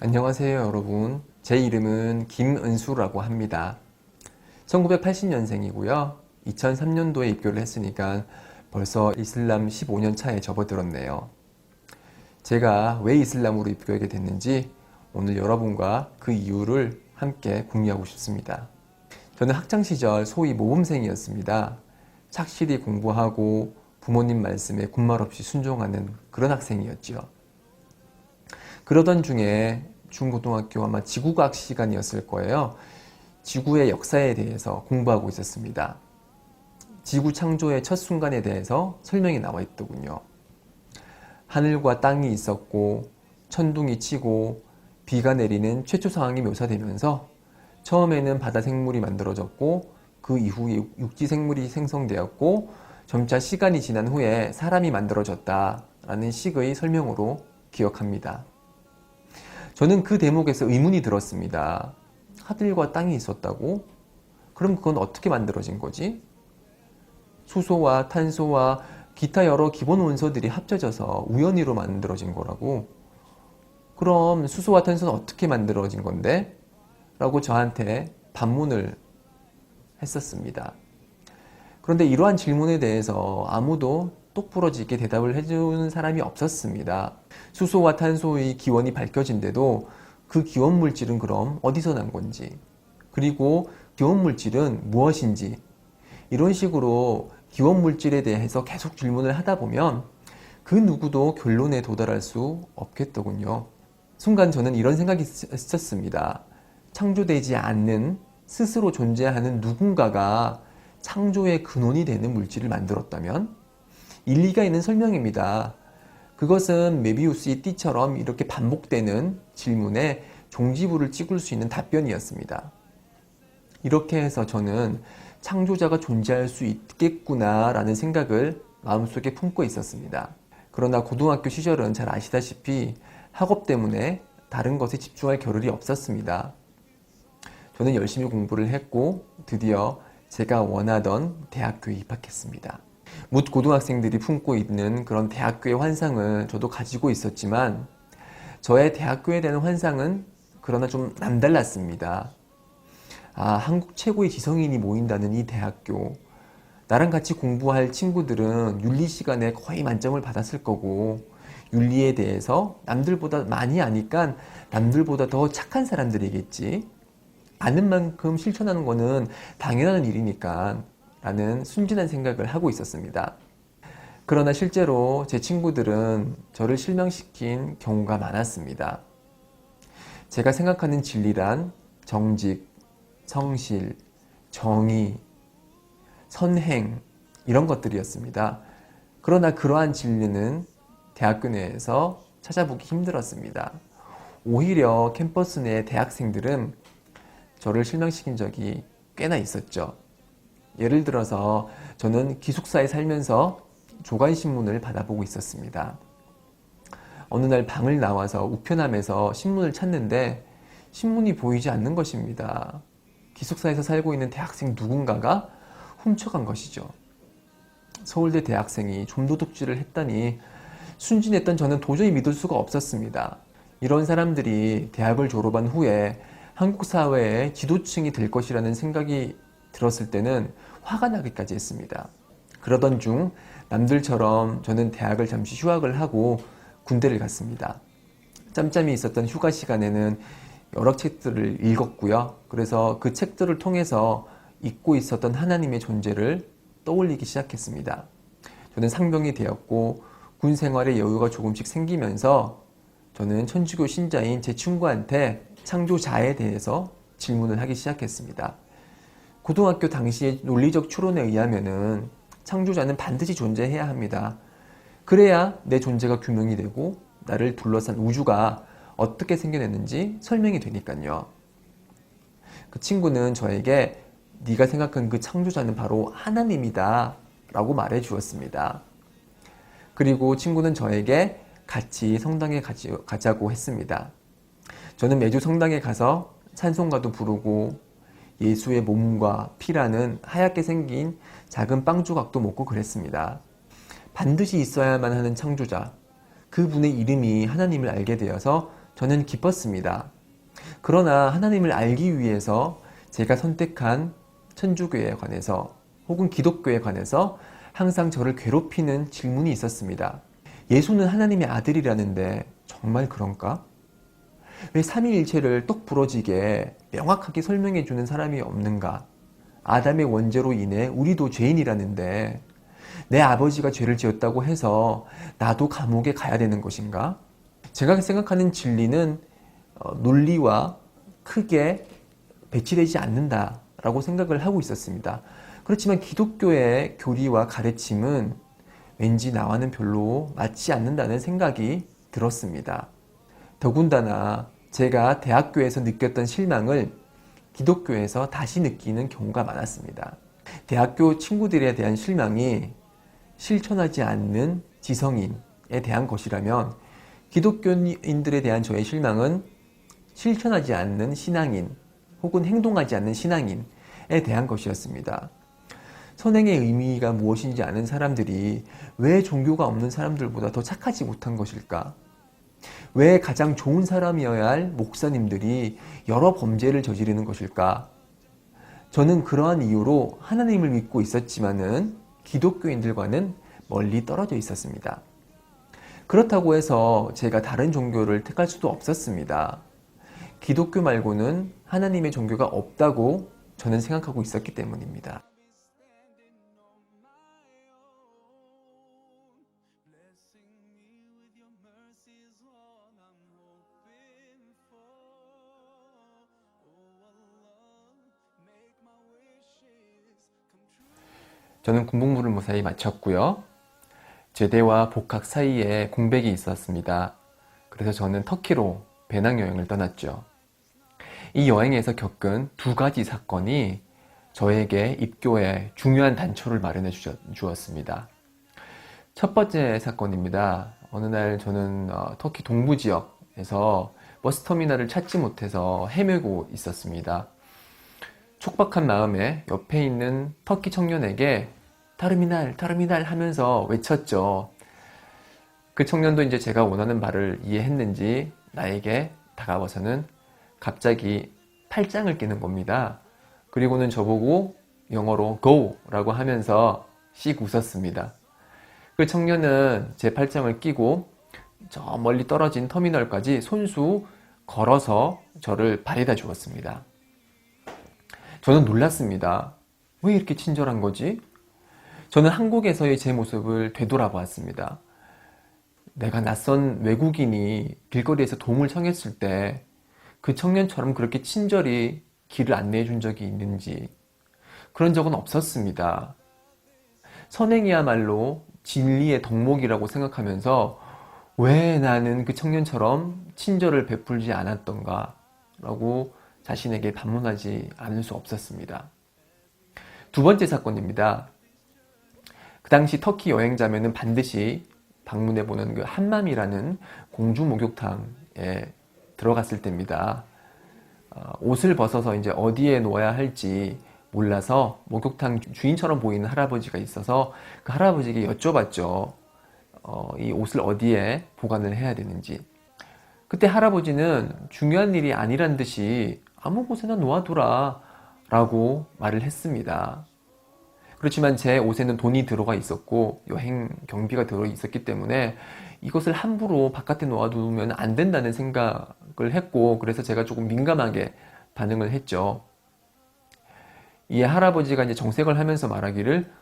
안녕하세요 여러분. 제 이름은 김은수라고 합니다. 1980년생이고요. 2003년도에 입교를 했으니까 벌써 이슬람 15년 차에 접어들었네요. 제가 왜 이슬람으로 입교하게 됐는지 오늘 여러분과 그 이유를 함께 공유하고 싶습니다. 저는 학창시절 소위 모범생이었습니다. 착실히 공부하고 부모님 말씀에 군말 없이 순종하는 그런 학생이었죠. 그러던 중에 중고등학교 아마 지구과학 시간이었을 거예요. 지구의 역사에 대해서 공부하고 있었습니다. 지구 창조의 첫 순간에 대해서 설명이 나와 있더군요. 하늘과 땅이 있었고 천둥이 치고 비가 내리는 최초 상황이 묘사되면서 처음에는 바다 생물이 만들어졌고 그 이후에 육지 생물이 생성되었고 점차 시간이 지난 후에 사람이 만들어졌다라는 식의 설명으로 기억합니다. 저는 그 대목에서 의문이 들었습니다. 하늘과 땅이 있었다고? 그럼 그건 어떻게 만들어진 거지? 수소와 탄소와 기타 여러 기본 원소들이 합쳐져서 우연히로 만들어진 거라고? 그럼 수소와 탄소는 어떻게 만들어진 건데? 라고 저한테 반문을 했었습니다. 그런데 이러한 질문에 대해서 아무도 똑부러지게 대답을 해주는 사람이 없었습니다. 수소와 탄소의 기원이 밝혀진데도 그 기원 물질은 그럼 어디서 난 건지, 그리고 기원 물질은 무엇인지, 이런 식으로 기원 물질에 대해서 계속 질문을 하다 보면 그 누구도 결론에 도달할 수 없겠더군요. 순간 저는 이런 생각이 있었습니다. 창조되지 않는 스스로 존재하는 누군가가 창조의 근원이 되는 물질을 만들었다면 일리가 있는 설명입니다. 그것은 메비우스의 띠처럼 이렇게 반복되는 질문에 종지부를 찍을 수 있는 답변이었습니다. 이렇게 해서 저는 창조자가 존재할 수 있겠구나 라는 생각을 마음속에 품고 있었습니다. 그러나 고등학교 시절은 잘 아시다시피 학업 때문에 다른 것에 집중할 겨를이 없었습니다. 저는 열심히 공부를 했고 드디어 제가 원하던 대학교에 입학했습니다. 묻 고등학생들이 품고 있는 그런 대학교의 환상을 저도 가지고 있었지만 저의 대학교에 대한 환상은 그러나 좀 남달랐습니다. 한국 최고의 지성인이 모인다는 이 대학교, 나랑 같이 공부할 친구들은 윤리 시간에 거의 만점을 받았을 거고 윤리에 대해서 남들보다 많이 아니까 남들보다 더 착한 사람들이겠지, 아는 만큼 실천하는 거는 당연한 일이니까 라는 순진한 생각을 하고 있었습니다. 그러나 실제로 제 친구들은 저를 실망시킨 경우가 많았습니다. 제가 생각하는 진리란 정직, 성실, 정의, 선행 이런 것들이었습니다. 그러나 그러한 진리는 대학교 내에서 찾아보기 힘들었습니다. 오히려 캠퍼스 내 대학생들은 저를 실망시킨 적이 꽤나 있었죠. 예를 들어서 저는 기숙사에 살면서 조간신문을 받아보고 있었습니다. 어느 날 방을 나와서 우편함에서 신문을 찾는데 신문이 보이지 않는 것입니다. 기숙사에서 살고 있는 대학생 누군가가 훔쳐간 것이죠. 서울대 대학생이 좀도둑질을 했다니 순진했던 저는 도저히 믿을 수가 없었습니다. 이런 사람들이 대학을 졸업한 후에 한국 사회의 지도층이 될 것이라는 생각이 들었을 때는 화가 나기까지 했습니다. 그러던 중 남들처럼 저는 대학을 잠시 휴학을 하고 군대를 갔습니다. 짬짬이 있었던 휴가 시간에는 여러 책들을 읽었고요. 그래서 그 책들을 통해서 잊고 있었던 하나님의 존재를 떠올리기 시작했습니다. 저는 상병이 되었고 군 생활의 여유가 조금씩 생기면서 저는 천주교 신자인 제 친구한테 창조자에 대해서 질문을 하기 시작했습니다. 고등학교 당시의 논리적 추론에 의하면은 창조자는 반드시 존재해야 합니다. 그래야 내 존재가 규명이 되고 나를 둘러싼 우주가 어떻게 생겨났는지 설명이 되니까요. 그 친구는 저에게 네가 생각한 그 창조자는 바로 하나님이다 라고 말해 주었습니다. 그리고 친구는 저에게 같이 성당에 가자고 했습니다. 저는 매주 성당에 가서 찬송가도 부르고 예수의 몸과 피라는 하얗게 생긴 작은 빵 조각도 먹고 그랬습니다. 반드시 있어야만 하는 창조자, 그분의 이름이 하나님을 알게 되어서 저는 기뻤습니다. 그러나 하나님을 알기 위해서 제가 선택한 천주교에 관해서 혹은 기독교에 관해서 항상 저를 괴롭히는 질문이 있었습니다. 예수는 하나님의 아들이라는데 정말 그런가? 왜 삼위일체를 똑 부러지게 명확하게 설명해 주는 사람이 없는가? 아담의 원죄로 인해 우리도 죄인이라는데 내 아버지가 죄를 지었다고 해서 나도 감옥에 가야 되는 것인가? 제가 생각하는 진리는 논리와 크게 배치되지 않는다라고 생각을 하고 있었습니다. 그렇지만 기독교의 교리와 가르침은 왠지 나와는 별로 맞지 않는다는 생각이 들었습니다. 더군다나 제가 대학교에서 느꼈던 실망을 기독교에서 다시 느끼는 경우가 많았습니다. 대학교 친구들에 대한 실망이 실천하지 않는 지성인에 대한 것이라면 기독교인들에 대한 저의 실망은 실천하지 않는 신앙인 혹은 행동하지 않는 신앙인에 대한 것이었습니다. 선행의 의미가 무엇인지 아는 사람들이 왜 종교가 없는 사람들보다 더 착하지 못한 것일까? 왜 가장 좋은 사람이어야 할 목사님들이 여러 범죄를 저지르는 것일까? 저는 그러한 이유로 하나님을 믿고 있었지만은 기독교인들과는 멀리 떨어져 있었습니다. 그렇다고 해서 제가 다른 종교를 택할 수도 없었습니다. 기독교 말고는 하나님의 종교가 없다고 저는 생각하고 있었기 때문입니다. 저는 군복무를 무사히 마쳤고요. 제대와 복학 사이에 공백이 있었습니다. 그래서 저는 터키로 배낭여행을 떠났죠. 이 여행에서 겪은 두 가지 사건이 저에게 입교에 중요한 단초를 마련해 주었습니다. 첫 번째 사건입니다. 어느 날 저는 터키 동부 지역에서 버스터미널을 찾지 못해서 헤매고 있었습니다. 촉박한 마음에 옆에 있는 터키 청년에게 타르미날 하면서 외쳤죠. 그 청년도 이제 제가 원하는 말을 이해했는지 나에게 다가와서는 갑자기 팔짱을 끼는 겁니다. 그리고는 저보고 영어로 go 라고 하면서 씩 웃었습니다. 그 청년은 제 팔짱을 끼고 저 멀리 떨어진 터미널까지 손수 걸어서 저를 바래다 주었습니다. 저는 놀랐습니다. 왜 이렇게 친절한 거지? 저는 한국에서의 제 모습을 되돌아보았습니다. 내가 낯선 외국인이 길거리에서 도움을 청했을 때 그 청년처럼 그렇게 친절히 길을 안내해 준 적이 있는지 그런 적은 없었습니다. 선행이야말로 진리의 덕목이라고 생각하면서 왜 나는 그 청년처럼 친절을 베풀지 않았던가 라고 자신에게 반문하지 않을 수 없었습니다. 두 번째 사건입니다. 그 당시 터키 여행자면은 반드시 방문해보는 그 함맘이라는 공주 목욕탕에 들어갔을 때입니다. 옷을 벗어서 이제 어디에 놓아야 할지 몰라서 목욕탕 주인처럼 보이는 할아버지가 있어서 그 할아버지에게 여쭤봤죠. 이 옷을 어디에 보관을 해야 되는지. 그때 할아버지는 중요한 일이 아니란 듯이 아무 곳에나 놓아두라 라고 말을 했습니다. 그렇지만 제 옷에는 돈이 들어가 있었고 여행 경비가 들어 있었기 때문에 이것을 함부로 바깥에 놓아두면 안 된다는 생각을 했고, 그래서 제가 조금 민감하게 반응을 했죠. 이 할아버지가 이제 정색을 하면서 말하기를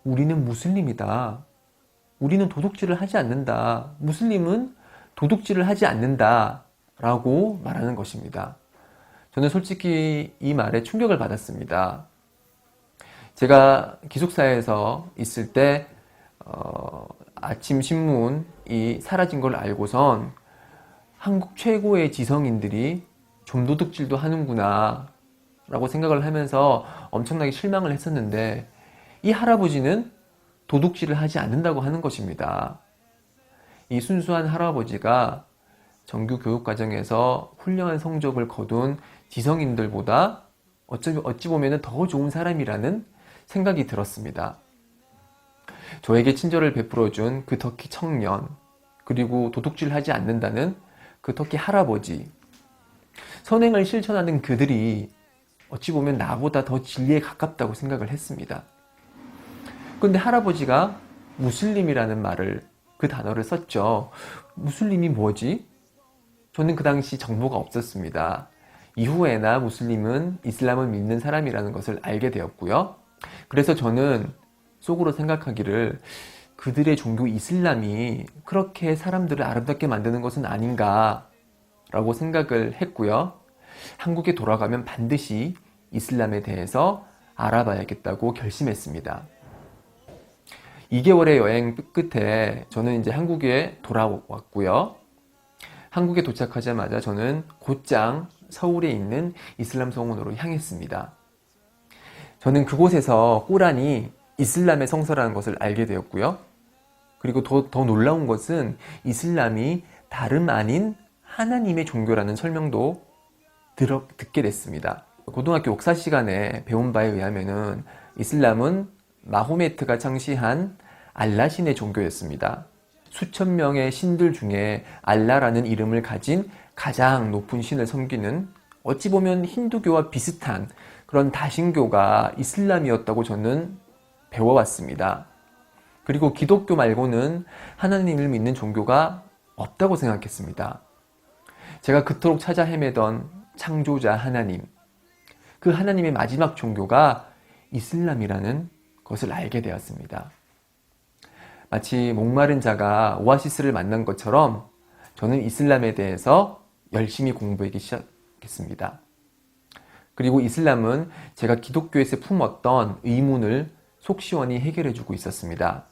우리는 무슬림이다. 우리는 도둑질을 하지 않는다. 무슬림은 도둑질을 하지 않는다. 라고 말하는 것입니다. 저는 솔직히 이 말에 충격을 받았습니다. 제가 기숙사에서 있을 때 아침 신문이 사라진 걸 알고선 한국 최고의 지성인들이 좀도둑질도 하는구나 라고 생각을 하면서 엄청나게 실망을 했었는데, 이 할아버지는 도둑질을 하지 않는다고 하는 것입니다. 이 순수한 할아버지가 정규 교육 과정에서 훌륭한 성적을 거둔 지성인들보다 어찌 보면 더 좋은 사람이라는 생각이 들었습니다. 저에게 친절을 베풀어준 그 터키 청년, 그리고 도둑질하지 않는다는 그 터키 할아버지, 선행을 실천하는 그들이 어찌 보면 나보다 더 진리에 가깝다고 생각을 했습니다. 근데 할아버지가 무슬림이라는 그 단어를 썼죠. 무슬림이 뭐지? 저는 그 당시 정보가 없었습니다. 이후에나 무슬림은 이슬람을 믿는 사람이라는 것을 알게 되었고요. 그래서 저는 속으로 생각하기를 그들의 종교 이슬람이 그렇게 사람들을 아름답게 만드는 것은 아닌가 라고 생각을 했고요. 한국에 돌아가면 반드시 이슬람에 대해서 알아봐야겠다고 결심했습니다. 2개월의 여행 끝에 저는 이제 한국에 돌아왔고요. 한국에 도착하자마자 저는 곧장 서울에 있는 이슬람 성원으로 향했습니다. 저는 그곳에서 꾸란이 이슬람의 성서라는 것을 알게 되었고요. 그리고 더 놀라운 것은 이슬람이 다름 아닌 하나님의 종교라는 설명도 듣게 됐습니다. 고등학교 역사 시간에 배운 바에 의하면은 이슬람은 마호메트가 창시한 알라신의 종교였습니다. 수천 명의 신들 중에 알라라는 이름을 가진 가장 높은 신을 섬기는 어찌 보면 힌두교와 비슷한 그런 다신교가 이슬람이었다고 저는 배워왔습니다. 그리고 기독교 말고는 하나님을 믿는 종교가 없다고 생각했습니다. 제가 그토록 찾아 헤매던 창조자 하나님, 그 하나님의 마지막 종교가 이슬람이라는 것을 알게 되었습니다. 마치 목마른 자가 오아시스를 만난 것처럼 저는 이슬람에 대해서 열심히 공부하기 시작했습니다. 그리고 이슬람은 제가 기독교에서 품었던 의문을 속 시원히 해결해주고 있었습니다.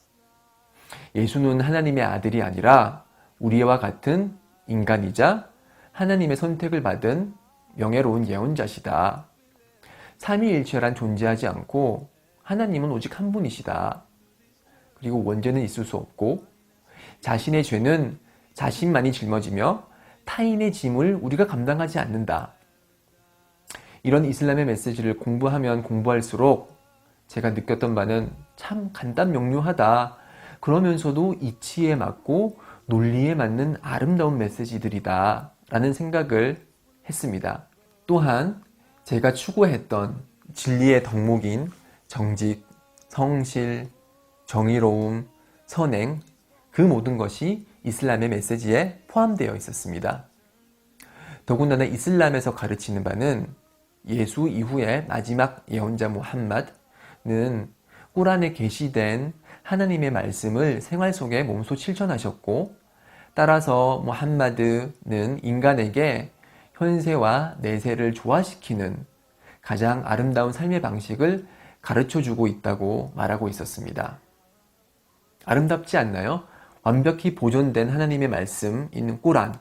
예수는 하나님의 아들이 아니라 우리와 같은 인간이자 하나님의 선택을 받은 명예로운 예언자시다. 삼위일체란 존재하지 않고 하나님은 오직 한 분이시다. 그리고 원죄는 있을 수 없고 자신의 죄는 자신만이 짊어지며 타인의 짐을 우리가 감당하지 않는다. 이런 이슬람의 메시지를 공부하면 공부할수록 제가 느꼈던 바는 참 간단명료하다. 그러면서도 이치에 맞고 논리에 맞는 아름다운 메시지들이다 라는 생각을 했습니다. 또한 제가 추구했던 진리의 덕목인 정직, 성실, 정의로움, 선행, 그 모든 것이 이슬람의 메시지에 포함되어 있었습니다. 더군다나 이슬람에서 가르치는 바는 예수 이후의 마지막 예언자 무함마드는 꾸란에 게시된 하나님의 말씀을 생활 속에 몸소 실천하셨고, 따라서 무함마드는 인간에게 현세와 내세를 조화시키는 가장 아름다운 삶의 방식을 가르쳐주고 있다고 말하고 있었습니다. 아름답지 않나요? 완벽히 보존된 하나님의 말씀인 꾸란,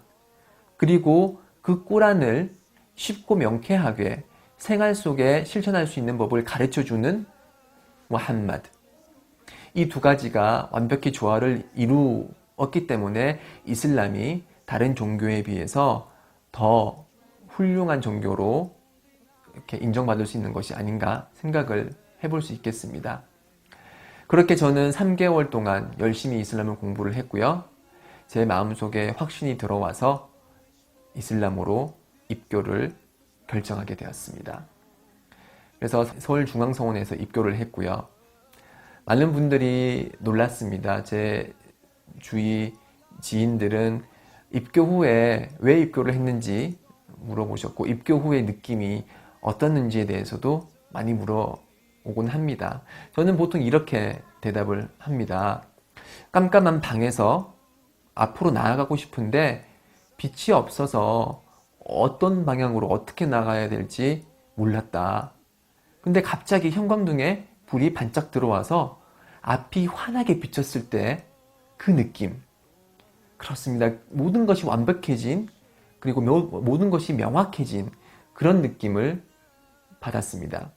그리고 그 꾸란을 쉽고 명쾌하게 생활 속에 실천할 수 있는 법을 가르쳐주는 무함마드. 이 두 가지가 완벽히 조화를 이루었기 때문에 이슬람이 다른 종교에 비해서 더 훌륭한 종교로 이렇게 인정받을 수 있는 것이 아닌가 생각을 해볼 수 있겠습니다. 그렇게 저는 3개월 동안 열심히 이슬람을 공부를 했고요. 제 마음속에 확신이 들어와서 이슬람으로 입교를 결정하게 되었습니다. 그래서 서울중앙성원에서 입교를 했고요. 많은 분들이 놀랐습니다. 제 주위 지인들은 입교 후에 왜 입교를 했는지 물어보셨고, 입교 후의 느낌이 어떻는지에 대해서도 많이 물어보곤 합니다. 저는 보통 이렇게 대답을 합니다. 깜깜한 방에서 앞으로 나아가고 싶은데 빛이 없어서 어떤 방향으로 어떻게 나가야 될지 몰랐다. 근데 갑자기 형광등에 불이 반짝 들어와서 앞이 환하게 비쳤을 때 그 느낌. 그렇습니다. 모든 것이 완벽해진, 그리고 모든 것이 명확해진 그런 느낌을 받았습니다.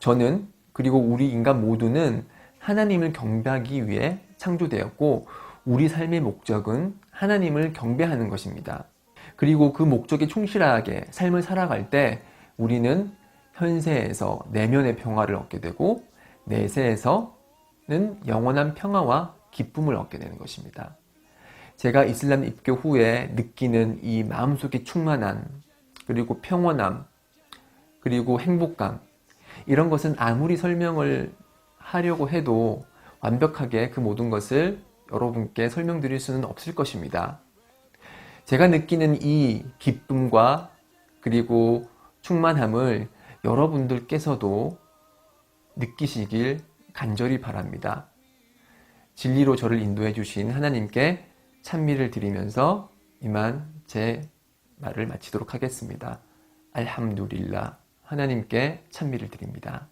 저는, 그리고 우리 인간 모두는 하나님을 경배하기 위해 창조되었고, 우리 삶의 목적은 하나님을 경배하는 것입니다. 그리고 그 목적에 충실하게 삶을 살아갈 때 우리는 현세에서 내면의 평화를 얻게 되고, 내세에서는 영원한 평화와 기쁨을 얻게 되는 것입니다. 제가 이슬람 입교 후에 느끼는 이 마음속의 충만함, 그리고 평온함, 그리고 행복감, 이런 것은 아무리 설명을 하려고 해도 완벽하게 그 모든 것을 여러분께 설명드릴 수는 없을 것입니다. 제가 느끼는 이 기쁨과 그리고 충만함을 여러분들께서도 느끼시길 간절히 바랍니다. 진리로 저를 인도해 주신 하나님께 찬미를 드리면서 이만 제 말을 마치도록 하겠습니다. 알함두릴라. 하나님께 찬미를 드립니다.